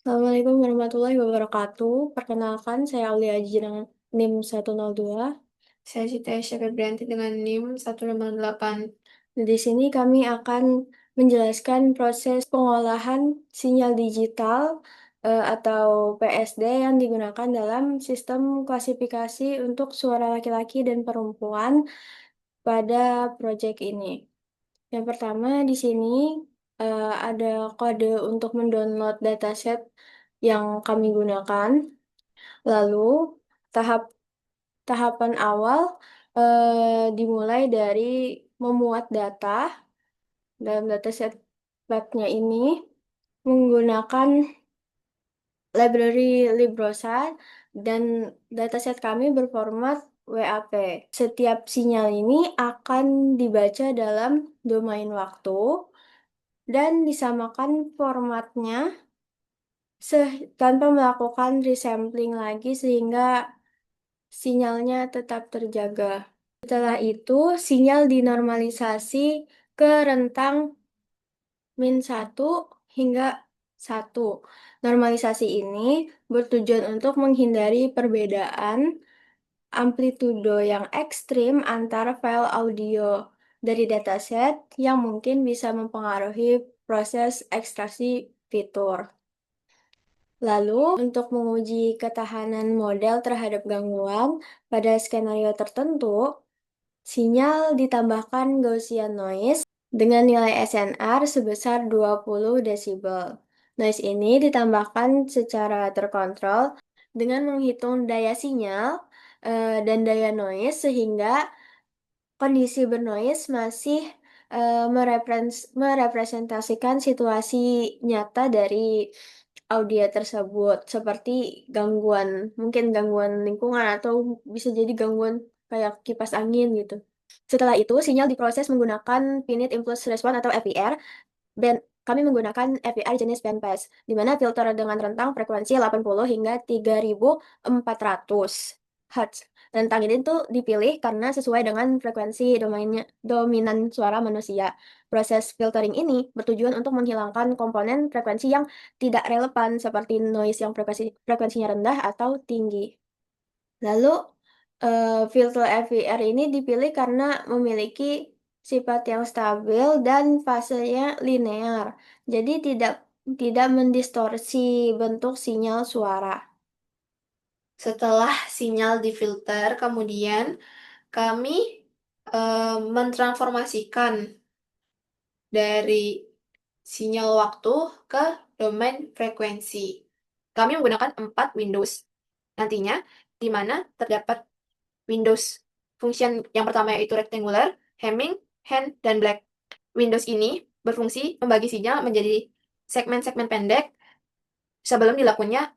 Assalamualaikum warahmatullahi wabarakatuh. Perkenalkan, saya Aulia Aji dengan NIM 102. Saya Siti Aisyah Febrianti dengan NIM 158. Di sini kami akan menjelaskan proses pengolahan sinyal digital atau PSD yang digunakan dalam sistem klasifikasi untuk suara laki-laki dan perempuan pada proyek ini. Yang pertama di sini ada kode untuk mendownload dataset yang kami gunakan. Lalu tahap tahapan awal dimulai dari memuat data dalam dataset webnya ini menggunakan library Librosa dan dataset kami berformat WAP. Setiap sinyal ini akan dibaca dalam domain waktu dan disamakan formatnya tanpa melakukan resampling lagi sehingga sinyalnya tetap terjaga. Setelah itu, sinyal dinormalisasi ke rentang -1 hingga 1. Normalisasi ini bertujuan untuk menghindari perbedaan amplitudo yang ekstrim antara file audio dari dataset yang mungkin bisa mempengaruhi proses ekstraksi fitur. Lalu, untuk menguji ketahanan model terhadap gangguan pada skenario tertentu, sinyal ditambahkan Gaussian noise dengan nilai SNR sebesar 20 desibel. Noise ini ditambahkan secara terkontrol dengan menghitung daya sinyal dan daya noise sehingga kondisi bernoise masih merepresentasikan situasi nyata dari audio tersebut, seperti gangguan, mungkin gangguan lingkungan atau bisa jadi gangguan kayak kipas angin gitu. Setelah itu, sinyal diproses menggunakan Finite Impulse Response atau FIR. Kami menggunakan FIR jenis bandpass, di mana filter dengan rentang frekuensi 80 hingga 3400 Hz. Rentang ini tuh dipilih karena sesuai dengan frekuensi dominan suara manusia. Proses filtering ini bertujuan untuk menghilangkan komponen frekuensi yang tidak relevan seperti noise yang frekuensinya rendah atau tinggi. Lalu, filter FVR ini dipilih karena memiliki sifat yang stabil dan fasenya linear, jadi tidak mendistorsi bentuk sinyal suara. Setelah sinyal difilter, kemudian kami mentransformasikan dari sinyal waktu ke domain frekuensi. Kami menggunakan 4 Windows. Nantinya, di mana terdapat Windows function yang pertama yaitu rectangular, Hamming, hand, dan black. Windows ini berfungsi membagi sinyal menjadi segmen-segmen pendek sebelum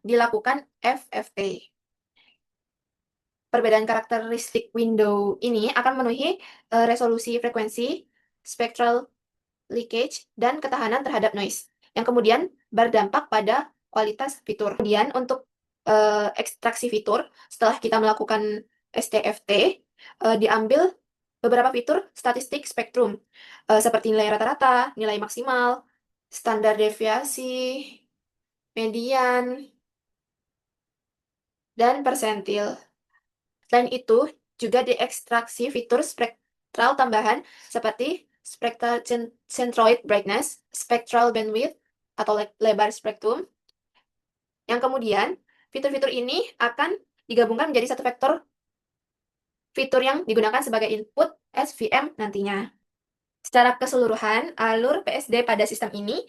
dilakukan FFT. Perbedaan karakteristik window ini akan memenuhi resolusi frekuensi, spectral leakage, dan ketahanan terhadap noise, yang kemudian berdampak pada kualitas fitur. Kemudian untuk ekstraksi fitur, setelah kita melakukan STFT, diambil beberapa fitur statistik spektrum, seperti nilai rata-rata, nilai maksimal, standar deviasi, median, dan persentil. Selain itu, juga diekstraksi fitur spektral tambahan seperti spectral centroid brightness, spectral bandwidth, atau lebar spektrum, yang kemudian fitur-fitur ini akan digabungkan menjadi satu vektor fitur yang digunakan sebagai input SVM nantinya. Secara keseluruhan, alur PSD pada sistem ini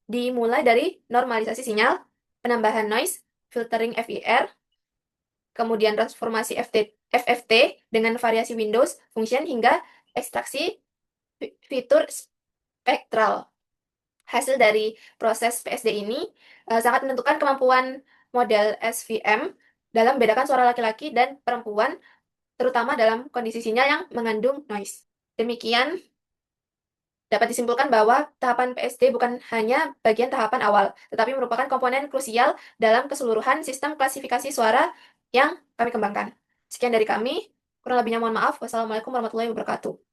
dimulai dari normalisasi sinyal, penambahan noise, filtering FIR, kemudian transformasi FFT dengan variasi Windows function hingga ekstraksi fitur spektral. Hasil dari proses PSD ini sangat menentukan kemampuan model SVM dalam membedakan suara laki-laki dan perempuan, terutama dalam kondisi sinyal yang mengandung noise. Demikian dapat disimpulkan bahwa tahapan PSD bukan hanya bagian tahapan awal, tetapi merupakan komponen krusial dalam keseluruhan sistem klasifikasi suara yang kami kembangkan. Sekian dari kami, kurang lebihnya mohon maaf. Wassalamualaikum warahmatullahi wabarakatuh.